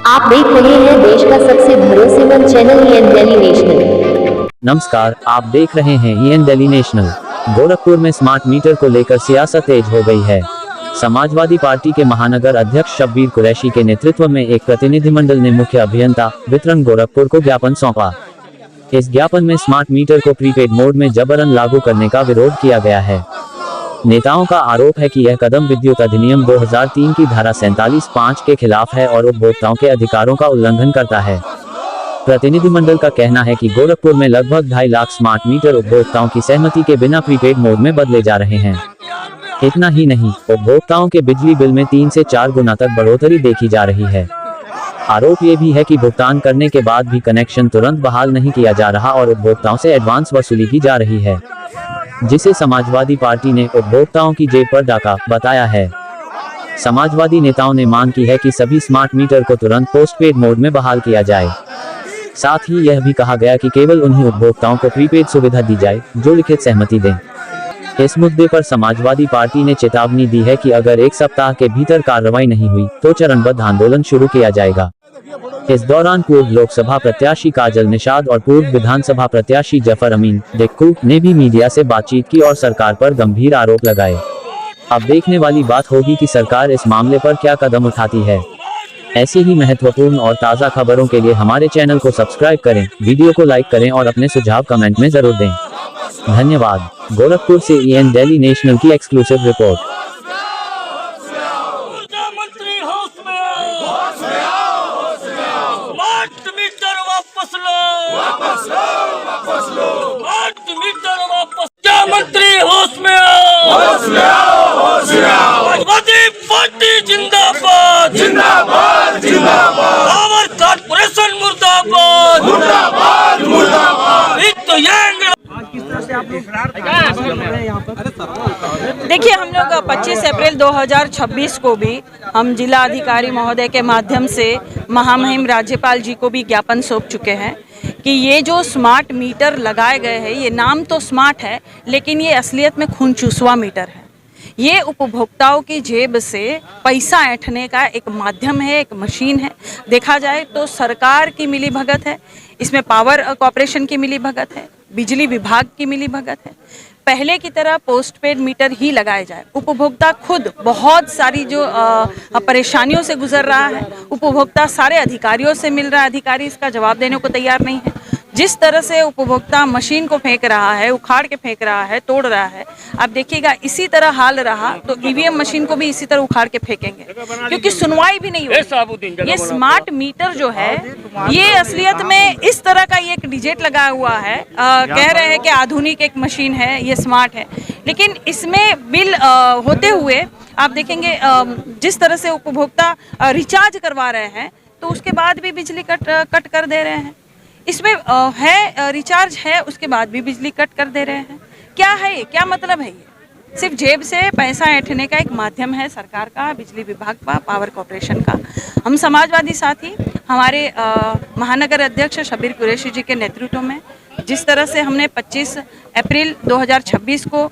आप देख रहे हैं देश का सबसे भरोसेमंद चैनल ईएन दिल्ली नेशनल। नमस्कार, आप देख रहे हैं ईएन दिल्ली नेशनल। गोरखपुर में स्मार्ट मीटर को लेकर सियासत तेज हो गई है। समाजवादी पार्टी के महानगर अध्यक्ष शब्बीर कुरैशी के नेतृत्व में एक प्रतिनिधिमंडल ने मुख्य अभियंता वितरण गोरखपुर को ज्ञापन सौंपा। इस ज्ञापन में स्मार्ट मीटर को प्रीपेड मोड में जबरन लागू करने का विरोध किया गया है। नेताओं का आरोप है कि यह कदम विद्युत अधिनियम 2003 की धारा 47(5) के खिलाफ है और उपभोक्ताओं के अधिकारों का उल्लंघन करता है। प्रतिनिधिमंडल का कहना है कि गोरखपुर में लगभग 2.5 लाख स्मार्ट मीटर उपभोक्ताओं की सहमति के बिना प्रीपेड मोड में बदले जा रहे हैं। इतना ही नहीं, उपभोक्ताओं के बिजली बिल में 3 से 4 गुना तक बढ़ोतरी देखी जा रही है। आरोप ये भी है कि भुगतान करने के बाद भी कनेक्शन तुरंत बहाल नहीं किया जा रहा और उपभोक्ताओं से एडवांस वसूली की जा रही है, जिसे समाजवादी पार्टी ने उपभोक्ताओं की जेब पर डाका बताया है। समाजवादी नेताओं ने मांग की है कि सभी स्मार्ट मीटर को तुरंत पोस्टपेड मोड में बहाल किया जाए। साथ ही यह भी कहा गया कि केवल उन्हीं उपभोक्ताओं को प्रीपेड सुविधा दी जाए जो लिखित सहमति दें। इस मुद्दे पर समाजवादी पार्टी ने चेतावनी दी है कि अगर 1 सप्ताह के भीतर कार्रवाई नहीं हुई तो चरणबद्ध आंदोलन शुरू किया जाएगा। इस दौरान पूर्व लोकसभा प्रत्याशी काजल निषाद और पूर्व विधानसभा प्रत्याशी जफर अमीन डिक्कू ने भी मीडिया से बातचीत की और सरकार पर गंभीर आरोप लगाए। अब देखने वाली बात होगी कि सरकार इस मामले पर क्या कदम उठाती है। ऐसी ही महत्वपूर्ण और ताज़ा खबरों के लिए हमारे चैनल को सब्सक्राइब करें, वीडियो को लाइक करें और अपने सुझाव कमेंट में जरूर दें। धन्यवाद। गोरखपुर से ईएन दिल्ली नेशनल की एक्सक्लूसिव रिपोर्ट। मंत्री होश में आओ, होश में आओ, होश में आओ। समाजवादी पार्टी जिंदाबाद, जिंदाबाद, जिंदाबाद। पावर कॉर्पोरेशन मुर्दाबाद, मुर्दाबाद, मुर्दाबाद। तो देखिए, हम लोग 25 अप्रैल 2026 को भी हम जिला अधिकारी महोदय के माध्यम से महामहिम राज्यपाल जी को भी ज्ञापन सौंप चुके हैं कि ये जो स्मार्ट मीटर लगाए गए हैं, ये नाम तो स्मार्ट है लेकिन ये असलियत में खून चूसवा मीटर है। ये उपभोक्ताओं की जेब से पैसा ऐंठने का एक माध्यम है, एक मशीन है। देखा जाए तो सरकार की मिलीभगत है, इसमें पावर कॉर्पोरेशन की मिलीभगत है, बिजली विभाग की मिलीभगत है। पहले की तरह पोस्टपेड मीटर ही लगाए जाए। उपभोक्ता खुद बहुत सारी जो परेशानियों से गुजर रहा है, उपभोक्ता सारे अधिकारियों से मिल रहा है, अधिकारी इसका जवाब देने को तैयार नहीं है। जिस तरह से उपभोक्ता मशीन को फेंक रहा है, उखाड़ के फेंक रहा है, तोड़ रहा है, आप देखिएगा इसी तरह हाल रहा तो ईवीएम मशीन को भी इसी तरह उखाड़ के फेंकेंगे, क्योंकि सुनवाई भी नहीं होगी। ये स्मार्ट मीटर जो है, ये असलियत में इस तरह का ये एक डिजिट लगा हुआ है। कह रहे हैं कि आधुनिक एक मशीन है, ये स्मार्ट है, लेकिन इसमें बिल होते हुए आप देखेंगे जिस तरह से उपभोक्ता रिचार्ज करवा रहे हैं तो उसके बाद भी बिजली कट कर दे रहे हैं। इसमें है रिचार्ज है, उसके बाद भी बिजली कट कर दे रहे हैं। क्या है ये, क्या मतलब है? ये सिर्फ जेब से पैसा ऐंठने का एक माध्यम है सरकार का, बिजली विभाग का, पावर कॉर्पोरेशन का। हम समाजवादी साथी हमारे महानगर अध्यक्ष शब्बीर कुरैशी जी के नेतृत्व में जिस तरह से हमने 25 अप्रैल 2026 को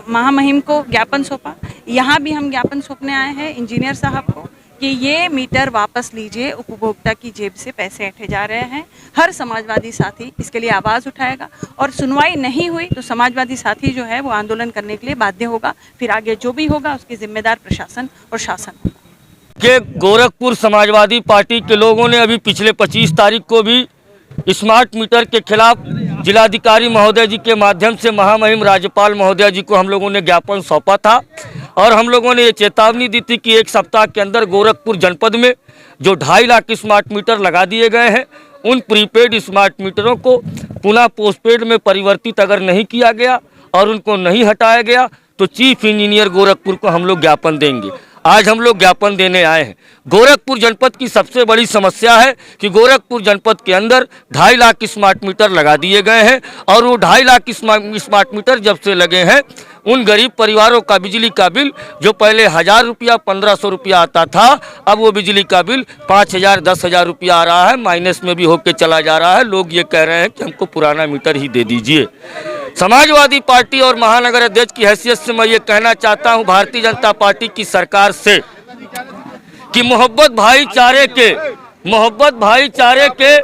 महामहिम को ज्ञापन सौंपा, यहाँ भी हम ज्ञापन सौंपने आए हैं इंजीनियर साहब को कि ये मीटर वापस लीजिए। उपभोक्ता की जेब से पैसे ऐंठे जा रहे हैं। हर समाजवादी साथी इसके लिए आवाज़ उठाएगा और सुनवाई नहीं हुई तो समाजवादी साथी जो है वो आंदोलन करने के लिए बाध्य होगा। फिर आगे जो भी होगा उसकी जिम्मेदार प्रशासन और शासन होगा। के गोरखपुर समाजवादी पार्टी के लोगों ने अभी पिछले 25 तारीख को भी स्मार्ट मीटर के खिलाफ जिलाधिकारी महोदय जी के माध्यम से महामहिम राज्यपाल महोदय जी को हम लोगों ने ज्ञापन सौंपा था और हम लोगों ने ये चेतावनी दी थी कि 1 सप्ताह के अंदर गोरखपुर जनपद में जो 2.5 लाख स्मार्ट मीटर लगा दिए गए हैं, उन प्रीपेड स्मार्ट मीटरों को पुनः पोस्टपेड में परिवर्तित अगर नहीं किया गया और उनको नहीं हटाया गया तो चीफ इंजीनियर गोरखपुर को हम लोग ज्ञापन देंगे। आज हम लोग ज्ञापन देने आए हैं। गोरखपुर जनपद की सबसे बड़ी समस्या है कि गोरखपुर जनपद के अंदर 2.5 लाख स्मार्ट मीटर लगा दिए गए हैं और वो 2.5 लाख स्मार्ट मीटर जब से लगे हैं, उन गरीब परिवारों का बिजली का बिल जो पहले 1000 रुपया 1500 रुपया आता था, अब वो बिजली का बिल 5000 10,000 रुपया आ रहा है, माइनस में भी होके चला जा रहा है। लोग ये कह रहे हैं कि हमको पुराना मीटर ही दे दीजिए। समाजवादी पार्टी और महानगर अध्यक्ष की हैसियत से मैं ये कहना चाहता हूँ भारतीय जनता पार्टी की सरकार से कि मोहब्बत भाईचारे के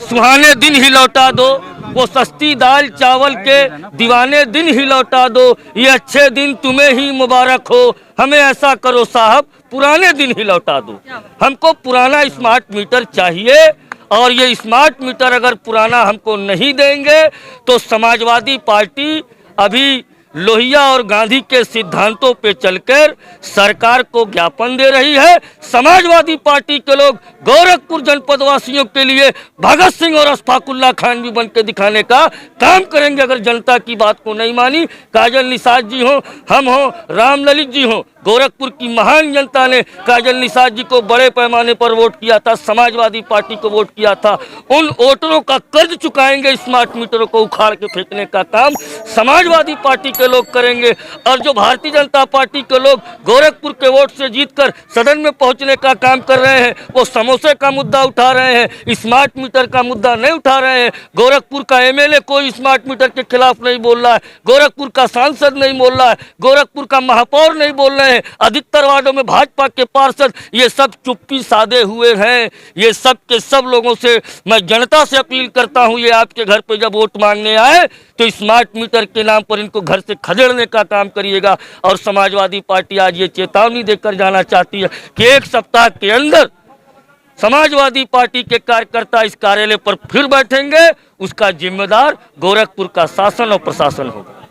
सुहाने दिन ही लौटा दो, वो सस्ती दाल चावल के दीवाने दिन ही लौटा दो, ये अच्छे दिन तुम्हें ही मुबारक हो, हमें ऐसा करो साहब पुराने दिन ही लौटा दो। हमको पुराना स्मार्ट मीटर चाहिए, और ये स्मार्ट मीटर अगर पुराना हमको नहीं देंगे तो समाजवादी पार्टी अभी लोहिया और गांधी के सिद्धांतों पे चलकर सरकार को ज्ञापन दे रही है। समाजवादी पार्टी के लोग गोरखपुर जनपद वासियों के लिए भगत सिंह और अशफाकुल्ला खान भी बन के दिखाने का काम करेंगे अगर जनता की बात को नहीं मानी। काजल निषाद जी हो, हम हो, रामललित जी हो, गोरखपुर की महान जनता ने काजल निषाद जी को बड़े पैमाने पर वोट किया था, समाजवादी पार्टी को वोट किया था। उन वोटरों का कर्ज चुकाएंगे, स्मार्ट मीटरों को उखाड़ के फेंकने का काम समाजवादी पार्टी के लोग करेंगे। और जो भारतीय जनता पार्टी के लोग गोरखपुर के वोट से जीतकर सदन में पहुंचने का काम कर रहे हैं, वो समोसे का मुद्दा उठा रहे हैं, स्मार्ट मीटर का मुद्दा नहीं उठा रहे हैं। गोरखपुर का एमएलए कोई स्मार्ट मीटर के खिलाफ नहीं बोल रहा है, गोरखपुर का सांसद नहीं बोल रहा है, गोरखपुर का महापौर नहीं बोल रहे हैं, अधिकतर वार्डों में भाजपा के पार्षद ये सब चुप्पी साधे हुए हैं। ये सब के सब लोगों से मैं जनता से अपील करता हूं, ये आपके घर पे जब वोट मांगने आए तो स्मार्ट मीटर के नाम पर इनको घर से खदेड़ने का काम करिएगा। और समाजवादी पार्टी आज ये चेतावनी देकर जाना चाहती है कि 1 सप्ताह के अंदर समाजवादी पार्टी के कार्यकर्ता इस कार्यालय पर फिर बैठेंगे, उसका जिम्मेदार गोरखपुर का शासन और प्रशासन होगा।